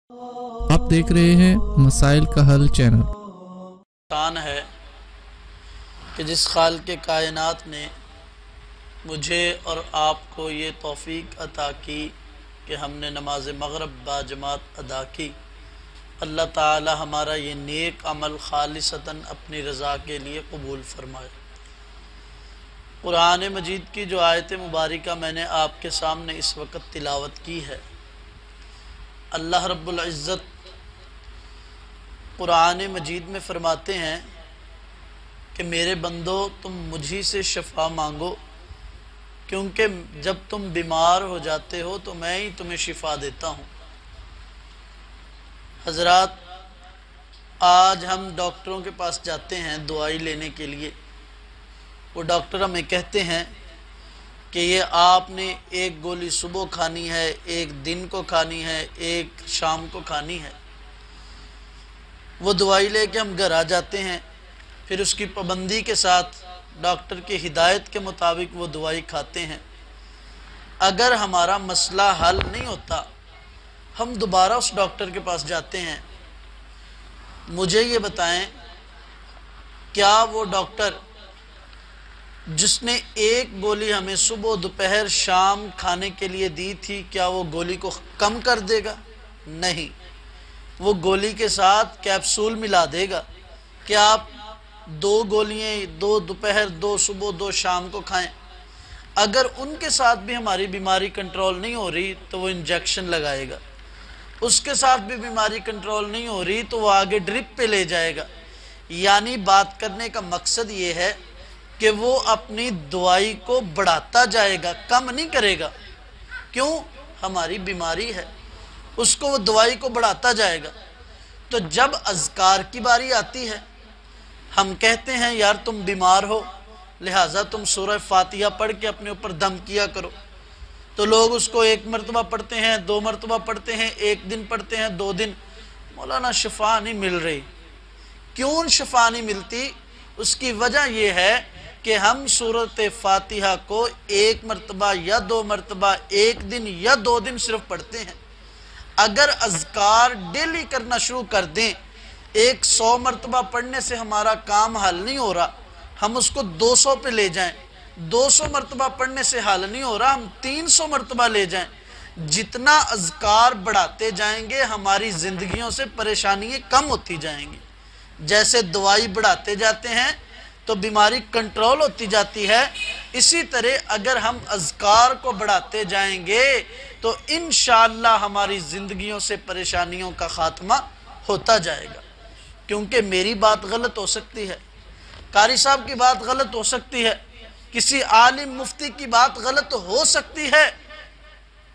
آپ دیکھ رہے ہیں مسائل کا حل چینل۔ شان ہے کہ جس خالق کائنات نے مجھے اور آپ کو یہ توفیق عطا کی کہ ہم نے نماز مغرب باجماعت ادا کی۔ اللہ تعالی ہمارا یہ نیک عمل خالصتاً اپنی رضا کے لیے قبول فرمائے۔ قرآن مجید کی جو آیت مبارکہ میں نے آپ کے سامنے اس وقت تلاوت کی ہے، اللہ رب العزت قرآن مجید میں فرماتے ہیں کہ میرے بندو تم مجھی سے شفا مانگو، کیونکہ جب تم بیمار ہو جاتے ہو تو میں ہی تمہیں شفا دیتا ہوں۔ حضرات، آج ہم ڈاکٹروں کے پاس جاتے ہیں دوائی لینے کے لیے، وہ ڈاکٹر ہمیں کہتے ہیں کہ یہ آپ نے ایک گولی صبح کھانی ہے، ایک دن کو کھانی ہے، ایک شام کو کھانی ہے۔ وہ دوائی لے کے ہم گھر آ جاتے ہیں، پھر اس کی پابندی کے ساتھ ڈاکٹر کی ہدایت کے مطابق وہ دوائی کھاتے ہیں۔ اگر ہمارا مسئلہ حل نہیں ہوتا، ہم دوبارہ اس ڈاکٹر کے پاس جاتے ہیں۔ مجھے یہ بتائیں، کیا وہ ڈاکٹر جس نے ایک گولی ہمیں صبح دوپہر شام کھانے کے لیے دی تھی، کیا وہ گولی کو کم کر دے گا؟ نہیں، وہ گولی کے ساتھ کیپسول ملا دے گا کہ آپ 2 گولیاں، 2 دوپہر 2 صبح 2 شام کو کھائیں۔ اگر ان کے ساتھ بھی ہماری بیماری کنٹرول نہیں ہو رہی تو وہ انجیکشن لگائے گا، اس کے ساتھ بھی بیماری کنٹرول نہیں ہو رہی تو وہ آگے ڈرپ پہ لے جائے گا۔ یعنی بات کرنے کا مقصد یہ ہے کہ وہ اپنی دوائی کو بڑھاتا جائے گا، کم نہیں کرے گا۔ کیوں؟ ہماری بیماری ہے، اس کو وہ دوائی کو بڑھاتا جائے گا۔ تو جب اذکار کی باری آتی ہے، ہم کہتے ہیں یار تم بیمار ہو لہٰذا تم سورہ فاتحہ پڑھ کے اپنے اوپر دم کیا کرو، تو لوگ اس کو 1 مرتبہ پڑھتے ہیں، 2 مرتبہ پڑھتے ہیں، 1 دن پڑھتے ہیں، 2 دن۔ مولانا شفا نہیں مل رہی۔ کیوں شفا نہیں ملتی؟ اس کی وجہ یہ ہے کہ ہم سورۃ فاتحہ کو 1 مرتبہ یا 2 مرتبہ 1 دن یا 2 دن صرف پڑھتے ہیں۔ اگر اذکار ڈیلی کرنا شروع کر دیں، 100 مرتبہ پڑھنے سے ہمارا کام حل نہیں ہو رہا، ہم اس کو 200 پہ لے جائیں، 200 مرتبہ پڑھنے سے حل نہیں ہو رہا، ہم 300 مرتبہ لے جائیں۔ جتنا اذکار بڑھاتے جائیں گے ہماری زندگیوں سے پریشانیاں کم ہوتی جائیں گی۔ جیسے دوائی بڑھاتے جاتے ہیں تو بیماری کنٹرول ہوتی جاتی ہے، اسی طرح اگر ہم اذکار کو بڑھاتے جائیں گے تو انشاءاللہ ہماری زندگیوں سے پریشانیوں کا خاتمہ ہوتا جائے گا۔ کیونکہ میری بات غلط ہو سکتی ہے، قاری صاحب کی بات غلط ہو سکتی ہے، کسی عالم مفتی کی بات غلط ہو سکتی ہے،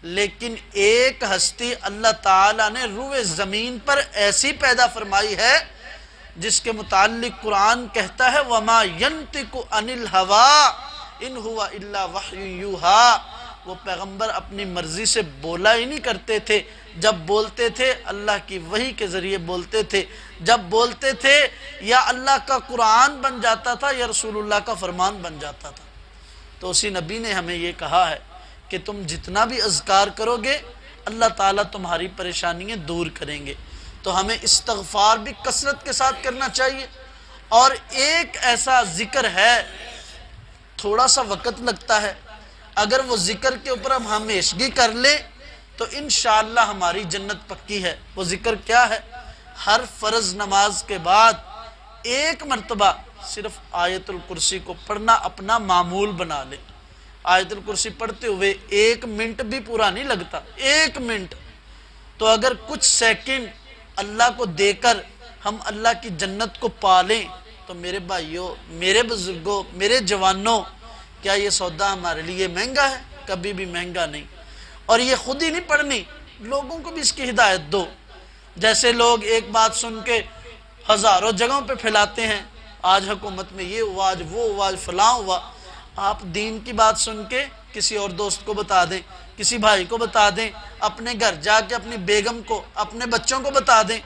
لیکن ایک ہستی اللہ تعالیٰ نے روئے زمین پر ایسی پیدا فرمائی ہے جس کے متعلق قرآن کہتا ہے وَمَا يَنْتِقُ عَنِ الْهَوَىٰ إِنْ هُوَ إِلَّا وَحْيٌ يُوحَىٰ۔ وہ پیغمبر اپنی مرضی سے بولا ہی نہیں کرتے تھے، جب بولتے تھے اللہ کی وحی کے ذریعے بولتے تھے، جب بولتے تھے یا اللہ کا قرآن بن جاتا تھا یا رسول اللہ کا فرمان بن جاتا تھا۔ تو اسی نبی نے ہمیں یہ کہا ہے کہ تم جتنا بھی اذکار کرو گے اللہ تعالیٰ تمہاری پریشانیاں دور کریں گے۔ تو ہمیں استغفار بھی کثرت کے ساتھ کرنا چاہیے۔ اور ایک ایسا ذکر ہے، تھوڑا سا وقت لگتا ہے، اگر وہ ذکر کے اوپر ہم ہمیشگی کر لیں تو انشاءاللہ ہماری جنت پکی ہے۔ وہ ذکر کیا ہے؟ ہر فرض نماز کے بعد 1 مرتبہ صرف آیت الکرسی کو پڑھنا اپنا معمول بنا لیں۔ آیت الکرسی پڑھتے ہوئے 1 منٹ بھی پورا نہیں لگتا، 1 منٹ۔ تو اگر کچھ سیکنڈ اللہ کو دے کر ہم اللہ کی جنت کو پالیں تو میرے بھائیوں، میرے بزرگوں، میرے جوانوں، کیا یہ سودا ہمارے لیے مہنگا ہے؟ کبھی بھی مہنگا نہیں۔ اور یہ خود ہی نہیں پڑھنی، لوگوں کو بھی اس کی ہدایت دو۔ جیسے لوگ ایک بات سن کے ہزاروں جگہوں پہ پھیلاتے ہیں، آج حکومت میں یہ ہوا، آج وہ ہوا، آج فلاں ہوا۔ آپ دین کی بات سن کے کسی اور دوست کو بتا دیں، کسی بھائی کو بتا دیں، اپنے گھر جا کے اپنی بیگم کو، اپنے بچوں کو بتا دیں۔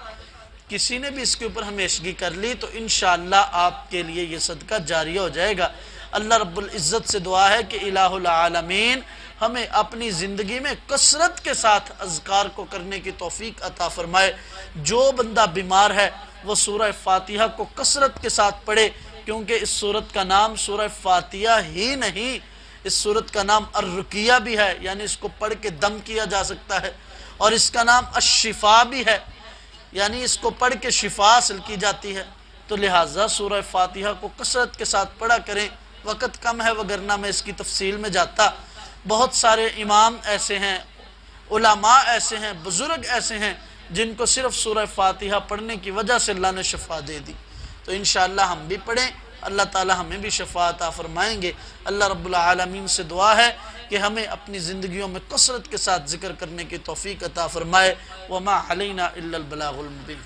کسی نے بھی اس کے اوپر ہمیشگی کر لی تو انشاءاللہ آپ کے لیے یہ صدقہ جاریہ ہو جائے گا۔ اللہ رب العزت سے دعا ہے کہ الہ العالمین ہمیں اپنی زندگی میں کثرت کے ساتھ اذکار کو کرنے کی توفیق عطا فرمائے۔ جو بندہ بیمار ہے وہ سورہ فاتحہ کو کثرت کے ساتھ پڑھے، کیونکہ اس سورت کا نام سورہ فاتحہ ہی نہیں، اس سورت کا نام الرقیہ بھی ہے، یعنی اس کو پڑھ کے دم کیا جا سکتا ہے، اور اس کا نام الشفا بھی ہے، یعنی اس کو پڑھ کے شفا حاصل کی جاتی ہے۔ تو لہٰذا سورہ فاتحہ کو کثرت کے ساتھ پڑھا کریں۔ وقت کم ہے وگرنہ میں اس کی تفصیل میں جاتا۔ بہت سارے امام ایسے ہیں، علماء ایسے ہیں، بزرگ ایسے ہیں جن کو صرف سورہ فاتحہ پڑھنے کی وجہ سے اللہ نے شفا دے دی۔ تو انشاءاللہ ہم بھی پڑھیں، اللہ تعالی ہمیں بھی شفا عطا فرمائیں گے۔ اللہ رب العالمین سے دعا ہے کہ ہمیں اپنی زندگیوں میں کثرت کے ساتھ ذکر کرنے کی توفیق عطا فرمائے۔ وما علینا الا البلاغ المبین۔